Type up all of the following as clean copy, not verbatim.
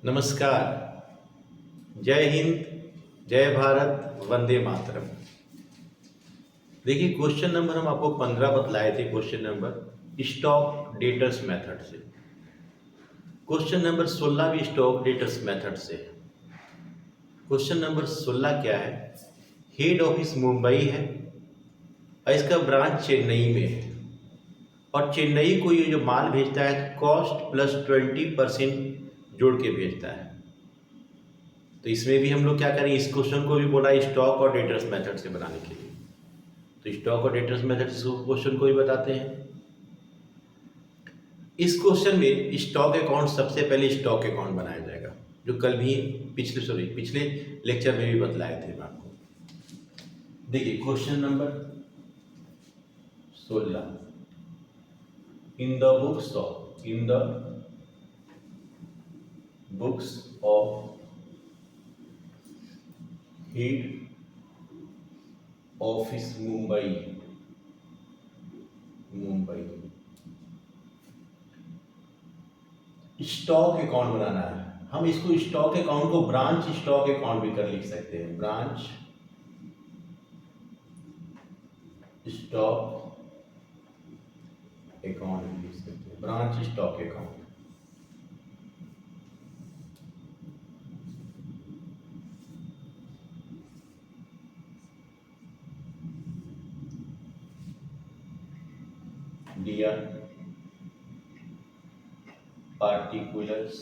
नमस्कार। जय हिंद, जय भारत, वंदे मातरम। देखिए, क्वेश्चन नंबर हम आपको 15 बतलाए थे। Question number stock debtors method से। क्वेश्चन नंबर 16 भी स्टॉक डेटर्स मेथड से है। क्वेश्चन नंबर 16 क्या है? हेड ऑफिस मुंबई है और इसका ब्रांच चेन्नई में है, और चेन्नई को ये जो माल भेजता है कॉस्ट प्लस 20% जोड़ के भेजता है। तो इसमें भी हम लोग क्या करें, इस क्वेश्चन को भी बोला स्टॉक और डेटर्स मेथड से बनाने के लिए। तो स्टॉक और डेटर्स मेथड से क्वेश्चन को भी बताते हैं। इस क्वेश्चन में स्टॉक अकाउंट सबसे पहले स्टॉक अकाउंट बनाया जाएगा, जो कल भी पिछले लेक्चर में भी बतलाए थे मैं आपको। देखिए question number 16, in the books of head office Mumbai stock account बनाना है। हम इसको स्टॉक अकाउंट को ब्रांच स्टॉक अकाउंट भी कर लिख सकते हैं। ब्रांच स्टॉक अकाउंट भी लिख सकते हैं। Branch stock account. Dear particulars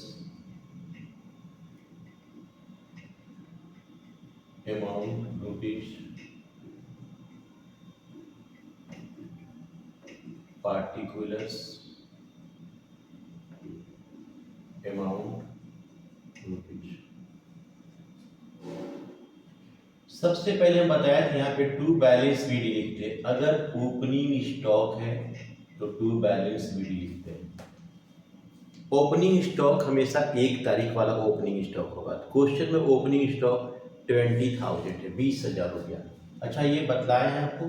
amount rupees particulars amount rupees। सबसे पहले हम बताया था यहाँ पे टू बैलेंस बीडी लिखते हैं। अगर ओपनिंग स्टॉक है तो टू बैलेंस बीडी लिखते हैं। ओपनिंग स्टॉक हमेशा 1 तारीख वाला ओपनिंग स्टॉक होगा। क्वेश्चन में ओपनिंग स्टॉक 20,000 है, 20,000 रुपया। अच्छा, ये बतलाए हैं आपको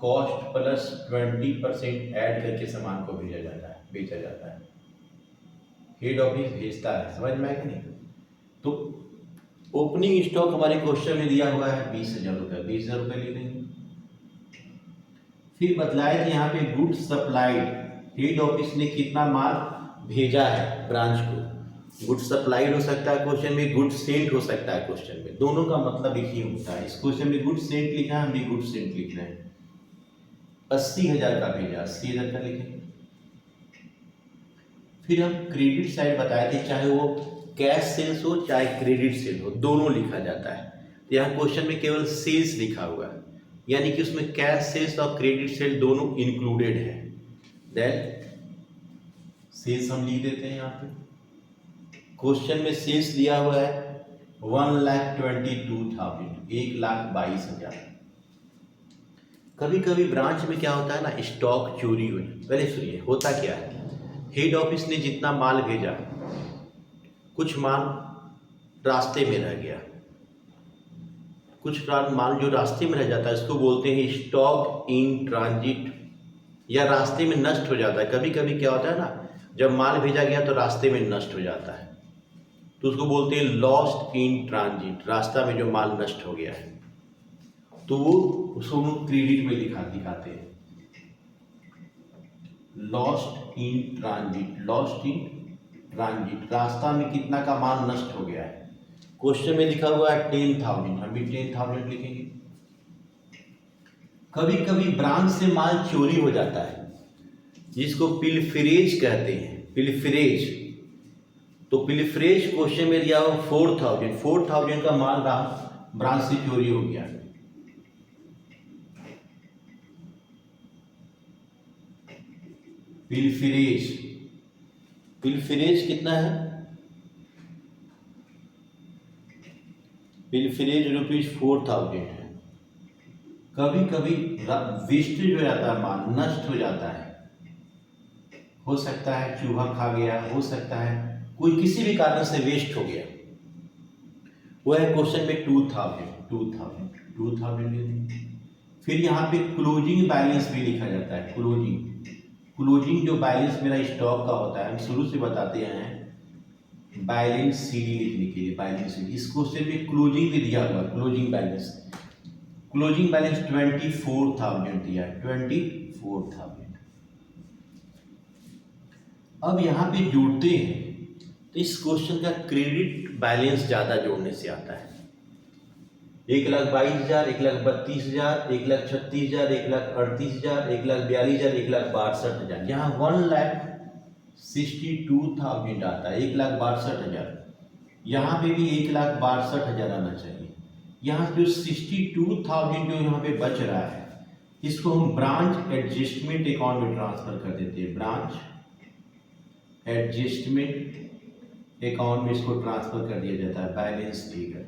कॉस्ट प्लस 20% ऐड करके सामान को बेचा जाता है। हेड ऑफिस भेजता है, समझ में आया कि नहीं? तो ओपनिंग स्टॉक हमारे क्वेश्चन में दिया हुआ है 20,000 रुपया, 20,000 रुपये ले लेंगे। फिर बतलाया कि यहाँ पे गुड्स सप्लाइड, हेड ऑफिस ने कितना माल भेजा है ब्रांच को। गुड सप्लाइड हो सकता है क्वेश्चन में, गुड सेंट हो सकता है क्वेश्चन में। दोनों का मतलब एक ही होता है। इस क्वेश्चन में गुड सेंट लिखा है, हम भी गुड सेंट लिख रहे हैं। 80,000 का भेजा, 80,000 का लिखेंगे। फिर हम क्रेडिट साइड बताए थे, चाहे वो कैश सेल्स हो चाहे क्रेडिट सेल हो, दोनों लिखा जाता है। तो यहाँ क्वेश्चन में केवल सेल्स लिखा हुआ है, यानी कि उसमें कैश सेल्स और क्रेडिट सेल दोनों इंक्लूडेड है। देन सेल्स हम लिख देते हैं। यहाँ पे क्वेश्चन में सेल्स दिया हुआ है 1,22,000, 1,22,000। कभी कभी ब्रांच में क्या होता है ना, स्टॉक चोरी हो जाए। पहले सुनिए होता क्या है। हेड ऑफिस ने जितना माल भेजा, कुछ माल रास्ते में रह गया। कुछ माल जो रास्ते में रह जाता है इसको बोलते हैं स्टॉक इन ट्रांजिट, या रास्ते में नष्ट हो जाता है। कभी कभी क्या होता है ना, जब माल भेजा गया तो रास्ते में नष्ट हो जाता है, तो उसको बोलते हैं लॉस्ट इन ट्रांजिट। रास्ता में जो माल नष्ट हो गया है तो वो उसको हम क्रेडिट में दिखाते हैं। लॉस्ट इन ट्रांजिट, रास्ता में कितना का माल नष्ट हो गया है। क्वेश्चन में लिखा हुआ है 10,000, हम भी 10,000 लिखेंगे। कभी कभी ब्रांच से माल चोरी हो जाता है, जिसको पिलफरेज कहते हैं। पिलफरेज, तो पिलफरेज क्वेश्चन में दिया हुआ 4,000 का माल ब्रांच से चोरी हो गया। पिलफरेज कितना है? पिलफरेज ₹4,000 है। कभी कभी वेस्टेज हो जाता है, माल नष्ट हो जाता है। हो सकता है चूहा खा गया, हो सकता है कोई किसी भी कारण से वेस्ट हो गया। वो है क्वेश्चन में 2,000। फिर यहाँ पे क्लोजिंग बैलेंस भी लिखा जाता है। क्लोजिंग जो बैलेंस मेरा स्टॉक का होता है, हम शुरू से बताते हैं बैलेंस सीडी लिखने के लिए, बैलेंस सीडी। इस क्वेश्चन में क्लोजिंग भी दिया हुआ, क्लोजिंग बैलेंस 24,000 दिया है, 24,000। अब यहाँ पे जोड़ते हैं तो इस क्वेश्चन का क्रेडिट बैलेंस ज़्यादा जोड़ने से आता है। 1,22,000, 1,32,000, 1,36,000, 1,38,000, 1,42,000, 1,62,000। यहाँ 1,62,000 आता है, 1,62,000। यहाँ पे भी 1,62,000 आना चाहिए। यहाँ जो 62,000 जो यहाँ पे बच रहा है, इसको हम ब्रांच एडजस्टमेंट अकाउंट में ट्रांसफर कर देते हैं। ब्रांच एडजस्टमेंट अकाउंट में इसको ट्रांसफर कर दिया जाता है, बैलेंस फिगर।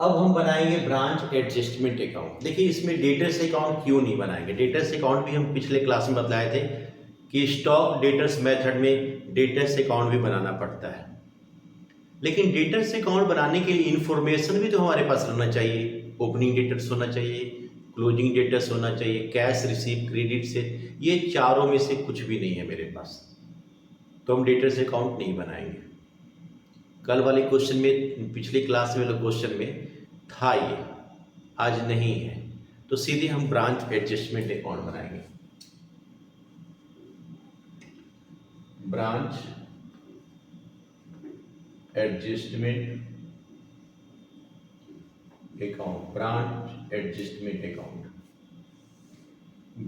अब हम बनाएंगे ब्रांच एडजस्टमेंट अकाउंट। देखिए इसमें डेटर्स अकाउंट क्यों नहीं बनाएंगे, डेटर्स अकाउंट भी हम पिछले क्लास में बतलाए थे कि स्टॉक डेटर्स मेथड में डेटर्स अकाउंट भी बनाना पड़ता है। लेकिन डेटर्स अकाउंट बनाने के लिए इंफॉर्मेशन भी तो हमारे पास रहना चाहिए। ओपनिंग डेटर्स होना चाहिए, क्लोजिंग डेटर्स होना चाहिए, कैश रिसीव, क्रेडिट से, ये चारों में से कुछ भी नहीं है मेरे पास, तो हम डेटर्स अकाउंट नहीं बनाएंगे। कल वाले क्वेश्चन में, पिछले क्लास वाले क्वेश्चन में था ये, आज नहीं है, तो सीधे हम ब्रांच एडजस्टमेंट अकाउंट बनाएंगे। Branch adjustment account, branch adjustment account,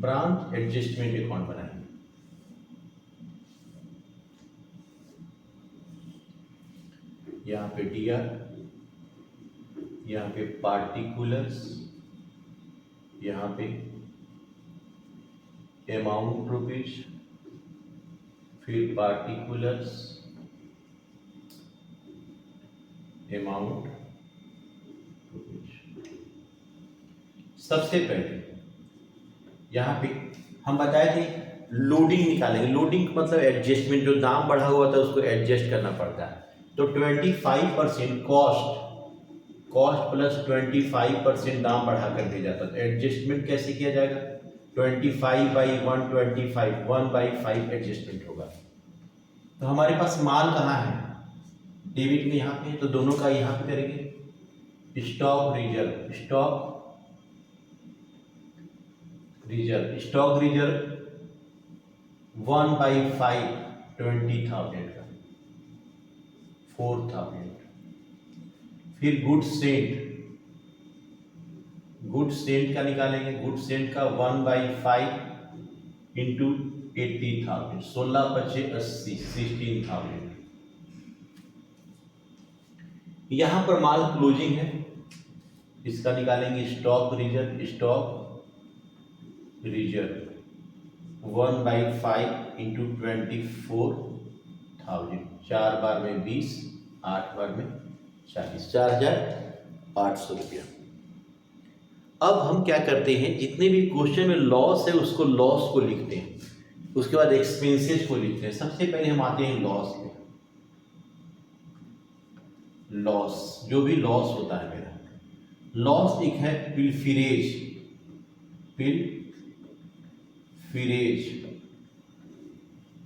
branch adjustment account बनाएंगे। यहाँ पे डीआर, यहाँ पे पार्टिकुलर्स, यहाँ पे अमाउंट रुपीज, फिर पार्टिकुलर्स, अमाउंट रुपीज। सबसे पहले यहाँ पे हम बताए थे लोडिंग निकालेंगे। लोडिंग मतलब एडजस्टमेंट, जो दाम बढ़ा हुआ था उसको एडजस्ट करना पड़ता है। तो 25% कॉस्ट प्लस 25% दाम बढ़ा कर दिया जाता है। तो एडजस्टमेंट कैसे किया जाएगा, 25/125, 1/5 एडजस्टमेंट होगा। तो हमारे पास माल कहाँ है, डेबिट में यहाँ पे, तो दोनों का यहाँ पे करेंगे। Stock reserve, stock reserve, stock reserve 1/5 20,000 का 4,000। फिर गुड्स सेंट, गुड्स सेंट का निकालेंगे। गुड्स सेंट का 1/5 इंटू 80,000, 16×5 = 80, 16,000। यहां पर माल क्लोजिंग है, इसका निकालेंगे stock reserve. Stock reserve 1/5 into 24,000, 4 बार में 20, 8 बार में 40, 4,800 रुपया। अब हम क्या करते हैं, जितने भी क्वेश्चन में लॉस है उसको लॉस को लिखते हैं, उसके बाद एक्सपेंसेस को लिखते हैं। सबसे पहले हम आते हैं लॉस में। लॉस, जो भी लॉस होता है मेरा, लॉस एक है पिलफिरेज,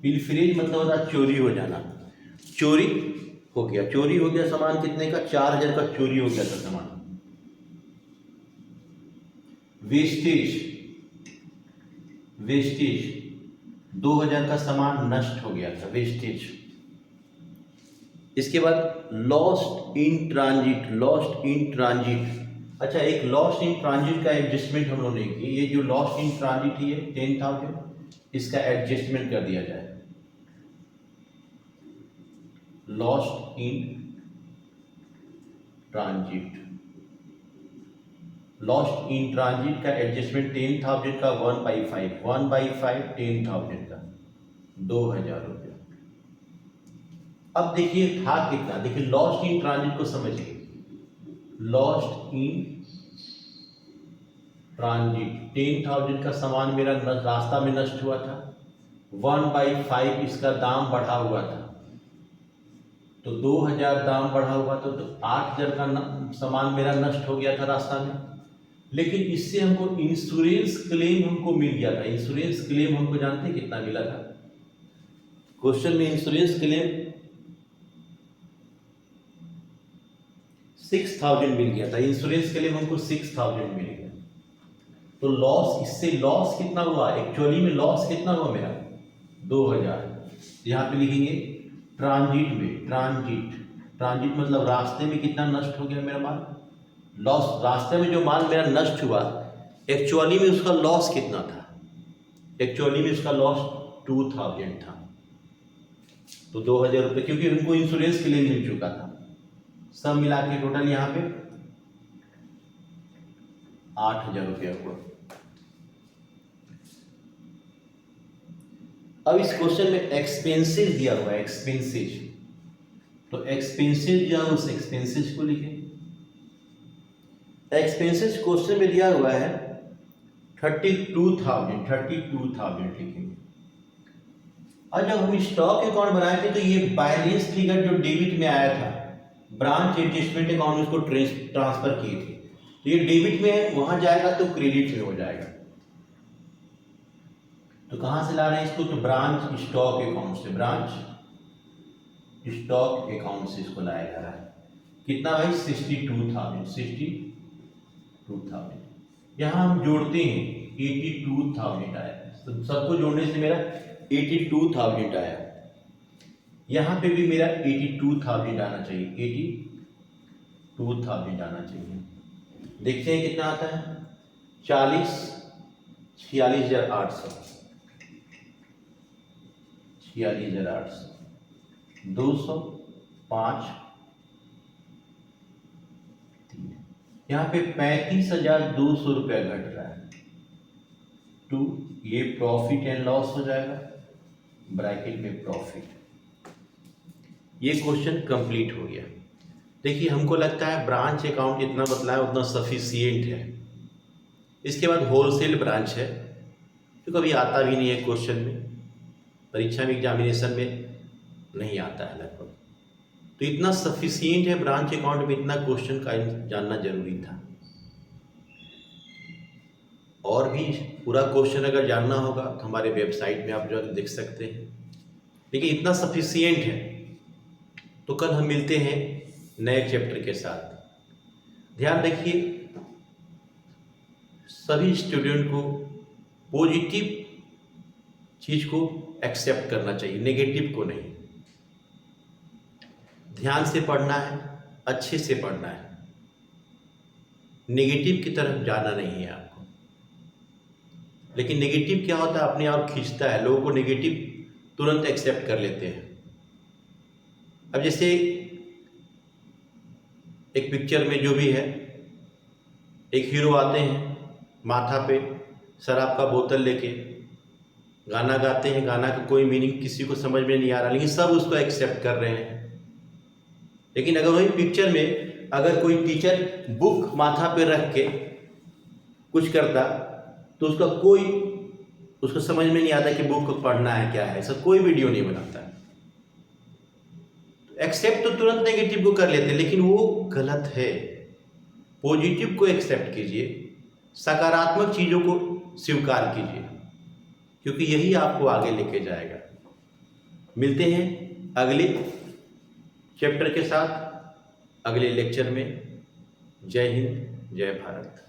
पिलफिरेज मतलब होता है चोरी हो जाना। चोरी हो गया, चोरी हो गया सामान कितने का, 4,000 का चोरी हो गया था सामान। वेस्टेज, 2,000 का सामान नष्ट हो गया था, वेस्टेज। इसके बाद लॉस्ट इन ट्रांजिट, अच्छा एक लॉस्ट इन ट्रांजिट का एडजस्टमेंट हम लोगों ने की। ये जो लॉस्ट इन ट्रांजिट है 10,000, इसका एडजस्टमेंट कर दिया जाए। Lost in transit, lost in transit का एडजस्टमेंट 10,000 का 1/5, 10,000 का 2,000 रुपया। अब देखिए था कितना, देखिए लॉस्ट इन ट्रांजिट को समझिए। लॉस्ट इन ट्रांजिट 10,000 का सामान मेरा रास्ता में नष्ट हुआ था, 1/5 इसका दाम बढ़ा हुआ था, तो 2,000 दाम बढ़ा हुआ था, तो 8,000 का सामान मेरा नष्ट हो गया था रास्ता में। लेकिन इससे हमको इंश्योरेंस क्लेम हमको मिल गया था। इंश्योरेंस क्लेम हमको जानते हैं कितना मिला था, क्वेश्चन में इंश्योरेंस क्लेम 6000 मिल गया था, इंश्योरेंस क्लेम हमको 6000 मिल गया। तो लॉस, इससे लॉस कितना हुआ, एक्चुअली में लॉस कितना हुआ मेरा 2000। यहाँ पे लिखेंगे ट्रांजिट में, ट्रांजिट मतलब रास्ते में कितना नष्ट हो गया मेरा माल, लॉस। रास्ते में जो माल मेरा नष्ट हुआ, एक्चुअली में उसका लॉस कितना था, एक्चुअली में उसका लॉस 2000 था। तो 2000 रुपये, क्योंकि उनको इंश्योरेंस क्लेम मिल चुका था, सब मिला के टोटल यहाँ पे 8000 रुपया हुआ। अब इस क्वेश्चन में एक्सपेंसेस दिया हुआ है, एक्सपेंसेस, तो एक्सपेंसेस दिया हुआ, उस एक्सपेंसेस को लिखें। एक्सपेंसेस क्वेश्चन में दिया हुआ है 32,000 लिखेंगे। और जब हम स्टॉक अकाउंट बनाए थे तो ये बैलेंस फिगर जो डेबिट में आया था, ब्रांच एडजस्टमेंट अकाउंट में उसको ट्रांसफर किए थे, तो ये डेबिट में है, वहां जाएगा तो क्रेडिट में हो जाएगा। तो कहां से ला रहे हैं इसको, तो ब्रांच स्टॉक अकाउंट से, ब्रांच स्टॉक अकाउंट से इसको लाया जा रहा है। कितना भाई 62,000। यहां हम जोड़ते हैं 82,000 आया, तो सबको जोड़ने से मेरा 82,000 आया। यहां पे भी मेरा 82,000 आना चाहिए, 82,000 आना चाहिए। देखते हैं कितना आता है, 46,800, 205। यहाँ पे 35,200 रुपया घट रहा है, टू ये प्रॉफिट एंड लॉस हो जाएगा, ब्रैकेट में प्रॉफिट। ये क्वेश्चन कंप्लीट हो गया। देखिए हमको लगता है ब्रांच अकाउंट जितना बतलाया उतना सफिशियंट है। इसके बाद होलसेल ब्रांच है, जो कभी आता भी नहीं है क्वेश्चन में, परीक्षा में एग्जामिनेशन में नहीं आता है लगभग। तो इतना सफिशियंट है ब्रांच अकाउंट में, इतना क्वेश्चन का जानना जरूरी था। और भी पूरा क्वेश्चन अगर जानना होगा तो हमारे वेबसाइट में आप जो देख सकते हैं, लेकिन इतना सफिशियंट है। तो कल हम मिलते हैं नए चैप्टर के साथ। ध्यान रखिए, सभी स्टूडेंट को पॉजिटिव चीज को एक्सेप्ट करना चाहिए, नेगेटिव को नहीं। ध्यान से पढ़ना है, अच्छे से पढ़ना है, नेगेटिव की तरफ जाना नहीं है आपको। लेकिन नेगेटिव क्या होता है, अपने आप खींचता है, लोगों को नेगेटिव तुरंत एक्सेप्ट कर लेते हैं। अब जैसे एक पिक्चर में जो भी है, एक हीरो आते हैं माथा पे शराब का बोतल लेके, गाना गाते हैं, गाना का कोई मीनिंग किसी को समझ में नहीं आ रहा, लेकिन सब उसको एक्सेप्ट कर रहे हैं। लेकिन अगर वही पिक्चर में अगर कोई टीचर बुक माथा पे रख के कुछ करता तो उसको समझ में नहीं आता कि बुक को पढ़ना है क्या है, ऐसा कोई वीडियो नहीं बनाता। एक्सेप्ट तो तुरंत नेगेटिव को कर लेते, लेकिन वो गलत है। पॉजिटिव को एक्सेप्ट कीजिए, सकारात्मक चीज़ों को स्वीकार कीजिए, क्योंकि यही आपको आगे लेके जाएगा। मिलते हैं अगले चैप्टर के साथ अगले लेक्चर में। जय हिंद, जय भारत।